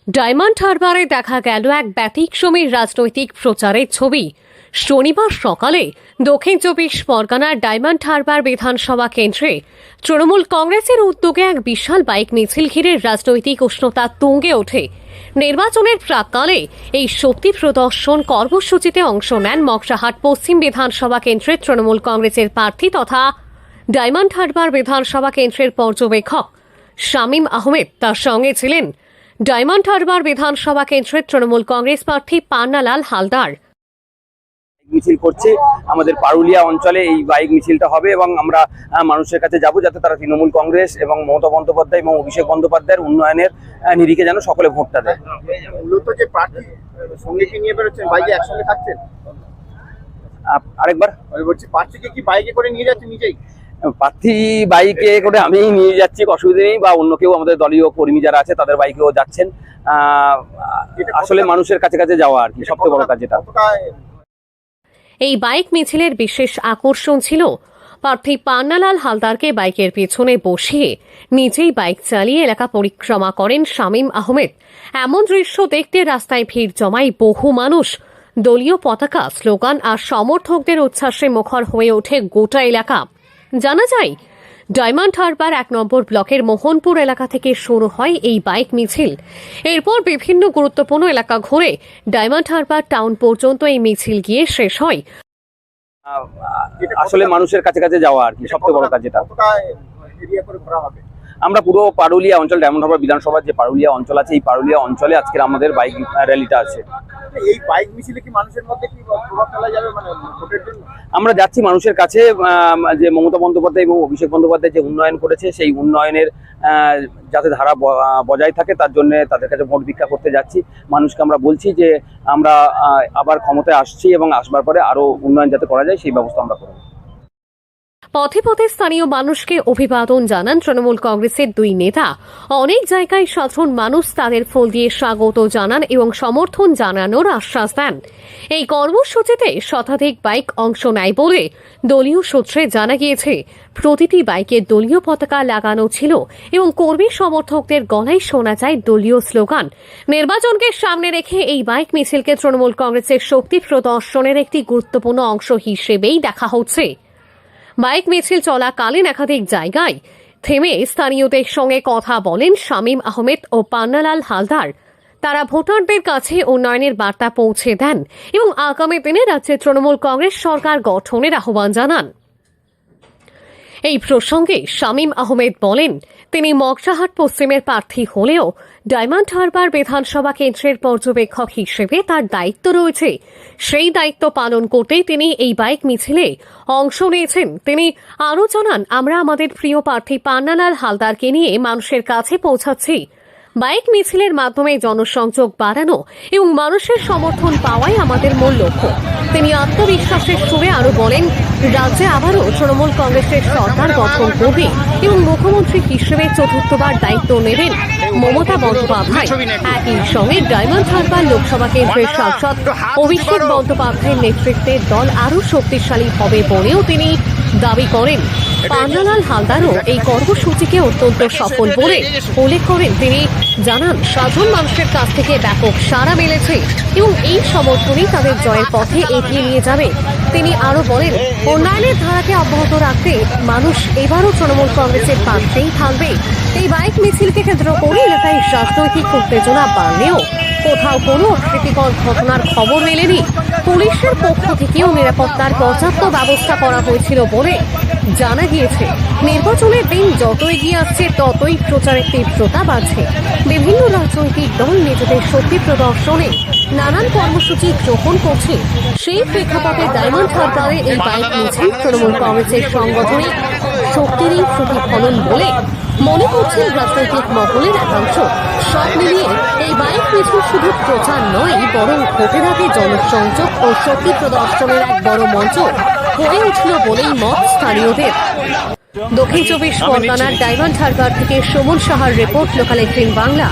Diamond হারবারে দেখা গেল এক ব্যতিক্রমী রাজনৈতিক প্রচারের ছবি। শনিবার সকালে দক্ষিণ চব্বিশ পরগনার ডায়মন্ড হারবার বিধানসভা কেন্দ্রে তৃণমূল কংগ্রেসের উদ্যোগে এক বিশাল বাইক মিছিল ঘিরে রাজনৈতিক উষ্ণতা তুঙ্গে ওঠে। নির্বাচনের প্রাক্কালে এই শক্তি প্রদর্শন কর্মসূচিতে অংশ নেন মগরাহাট পশ্চিম বিধানসভা কেন্দ্রের তৃণমূল কংগ্রেসের প্রার্থী তথা ডায়মন্ড হারবার বিধানসভা কেন্দ্রের পর্যবেক্ষক শামীম আহমেদ। তার সঙ্গে ছিলেন ডায়মন্ড হারবার বিধানসভা কেন্দ্রের তৃণমূল কংগ্রেস প্রার্থী পান্নালাল হালদার। মিছিল করছে আমাদের পারুলিয়া অঞ্চলে এই বাইক মিছিলটা হবে এবং আমরা মানুষের কাছে যাব যাতে তারা তৃণমূল কংগ্রেস এবং মমতা বন্দ্যোপাধ্যায় এবং অভিষেক বন্দ্যোপাধ্যায়ের উন্নয়নের নিরিখে যেন সকলে ভোটটা দেয়। মূলত যে প্রার্থী সঙ্গে কি নিয়ে বেরোচ্ছেন, বাইকে একসঙ্গে থাকছেন? আরেকবার বলছি, প্রার্থীকে কি বাইকে করে নিয়ে যাচ্ছেন নিজেই? প্রার্থী বাইকে করে আমি নিয়ে যাচ্ছি, অসুবিধা নেই, বা অন্য কেউ আমাদের দলীয় কর্মী যারা আছে তাদের বাইকেও যাচ্ছেন। আসলে মানুষের কাছে কাছে যাওয়া আর কি সবচেয়ে বড় কাজ। যেটা এই বাইক মিছিলের বিশেষ আকর্ষণ ছিল প্রার্থী পান্নালাল হালদারকে বাইকের পেছনে বসিয়ে নিজেই বাইক চালিয়ে এলাকা পরিক্রমা করেন শামীম আহমেদ। এমন দৃশ্য দেখতে রাস্তায় ভিড় জমায় বহু মানুষ। দলীয় পতাকা, স্লোগান আর সমর্থকদের উচ্ছ্বাসে মুখর হয়ে ওঠে গোটা এলাকা। জানা যায়, ডায়মন্ড হারবার 1 নম্বর ব্লকের মোহনপুর এলাকা থেকে শুরু হয় এই বাইক মিছিল। এরপর বিভিন্ন গুরুত্বপূর্ণ এলাকা ঘুরে ডায়মন্ড হারবার টাউন পর্যন্ত এই মিছিল গিয়ে শেষ হয়। আসলে মানুষের কাছে কাছে যাওয়া আর কি সবচেয়ে বড় কাজ। যেটা আমরা পুরো পারুলিয়া অঞ্চল, ডায়মন্ড হারবার বিধানসভার যে পারুলিয়া অঞ্চল আছে, এই পারুলিয়া অঞ্চলে আজকের আমাদের বাইক র্যালিটা আছে। এই বাইক মিছিলে কি মানুষের মধ্যে কি প্রভাব ফেলা যাবে, মানে ভোটের জন্য? আমরা যাচ্ছি মানুষের কাছে, যে মমতা বন্দ্যোপাধ্যায় এবং অভিষেক বন্দ্যোপাধ্যায় যে উন্নয়ন করেছে সেই উন্নয়নের যাতে ধারা বজায় থাকে তার জন্য তাদের কাছে ভোট ভিক্ষা করতে যাচ্ছি। মানুষকে আমরা বলছি যে আমরা আবার ক্ষমতায় আসছি এবং আসবার পরে আরো উন্নয়ন যাতে করা যায় সেই ব্যবস্থা আমরা করব। পথে পথে স্থানীয় মানুষকে অভিবাদন জানান তৃণমূল কংগ্রেসের দুই নেতা। অনেক জায়গায় সাধারণ মানুষ তাদের ফুল দিয়ে স্বাগত জানান এবং সমর্থন জানানোর আশ্বাস দেন। এই কর্মসূচিতে শতাধিক বাইক অংশ নেয় বলে দলীয় সূত্রে জানা গিয়েছে। প্রতিটি বাইকে দলীয় পতাকা লাগানো ছিল এবং কর্মী সমর্থকদের গলায় শোনা যায় দলীয় স্লোগান। নির্বাচনকে সামনে রেখে এই বাইক মিছিলকে তৃণমূল কংগ্রেসের শক্তি প্রদর্শনের একটি গুরুত্বপূর্ণ অংশ হিসেবেই দেখা হচ্ছে। বাইক মিছিল চলাকালীন একাধিক জায়গায় থেমে স্থানীয়দের সঙ্গে কথা বলেন শামীম আহমেদ ও পান্নালাল হালদার। তারা ভোটারদের কাছে উন্নয়নের বার্তা পৌঁছে দেন এবং আগামী দিনে রাজ্যে তৃণমূল কংগ্রেস সরকার গঠনের আহ্বান জানান। এই প্রসঙ্গে শামীম আহমেদ বলেন, তিনি মগরাহাট পশ্চিমের প্রার্থী হলেও ডায়মন্ড হারবার বিধানসভা কেন্দ্রের পর্যবেক্ষক হিসেবে তার দায়িত্ব রয়েছে। সেই দায়িত্ব পালন করতেই তিনি এই বাইক মিছিলে অংশ নিয়েছেন। তিনি আরও জানান, আমরা আমাদের প্রিয় প্রার্থী পান্নালাল হালদারকে নিয়ে মানুষের কাছে পৌঁছাচ্ছি। বাইক মিছিলের মাধ্যমে জনসংযোগ বাড়ানো এবং মানুষের সমর্থন পাওয়াই আমাদের মূল লক্ষ্য। তিনি আত্মবিশ্বাসের সুরে আরও বলেন, রাজ্যে আবারও তৃণমূল কংগ্রেসের সরকার গঠন করবে এবং মুখ্যমন্ত্রী হিসেবে চতুর্থবার দায়িত্ব নেবেন মমতা বন্দ্যোপাধ্যায়। একই সঙ্গে ডায়মন্ড হারবার লোকসভা কেন্দ্রের সাংসদ অভিষেক বন্দ্যোপাধ্যায়ের নেতৃত্বে দল আরও শক্তিশালী হবে বলেও তিনি দাবি করেন। পান্নালাল হালদারও এই কর্মসূচিকে অত্যন্ত সফল বলে উল্লেখ করেন। তিনি জানান, সাধারণ মানুষের কাছ থেকে ব্যাপক সাড়া মিলেছে এবং এই সমর্থনই তাদের জয়ের পথে এগিয়ে নিয়ে যাবে। তিনি আরও বলেন, উন্নয়নের ধারাকে অব্যাহত রাখতে মানুষ এবারও তৃণমূল কংগ্রেসের পাশেই থাকবে। এই বাইক মিছিলকে কেন্দ্র করে এলাকায় রাজনৈতিক উত্তেজনা বাড়লেও কোথাও কোনো অপ্রীতিকর ঘটনার খবর মেলেনি। পুলিশের পক্ষ থেকেও নিরাপত্তার পর্যাপ্ত ব্যবস্থা করা হয়েছিল বলে জানা গিয়েছে। নির্বাচনের দিন যত এগিয়ে আসছে ততই প্রচারের তীব্রতা বাড়ছে। বিভিন্ন রাজনৈতিক দল নিজেদের শক্তি প্রদর্শনে নানান কর্মসূচি গ্রহণ করছে। সেই প্রেক্ষাপটে ডায়মন্ড হারবারে এই বাইক মিছিল তৃণমূল কংগ্রেসের সাংগঠনিক শক্তিরই প্রতিফলন বলে মনে করছেন রাজনৈতিক মহলের একাংশ। সব মিলিয়ে এই বাইক মিছিল শুধু প্রচার নয়, বরং ভোটের আগে জনসংযোগ ও শক্তি প্রদর্শনের এক বড় মঞ্চ হয়ে উঠল বলেই মত স্থানীয়দের। দক্ষিণ চব্বিশ পরগনার ডায়মন্ড হারবার থেকে সুমন সাহার রিপোর্ট, লোকাল 18 বাংলা।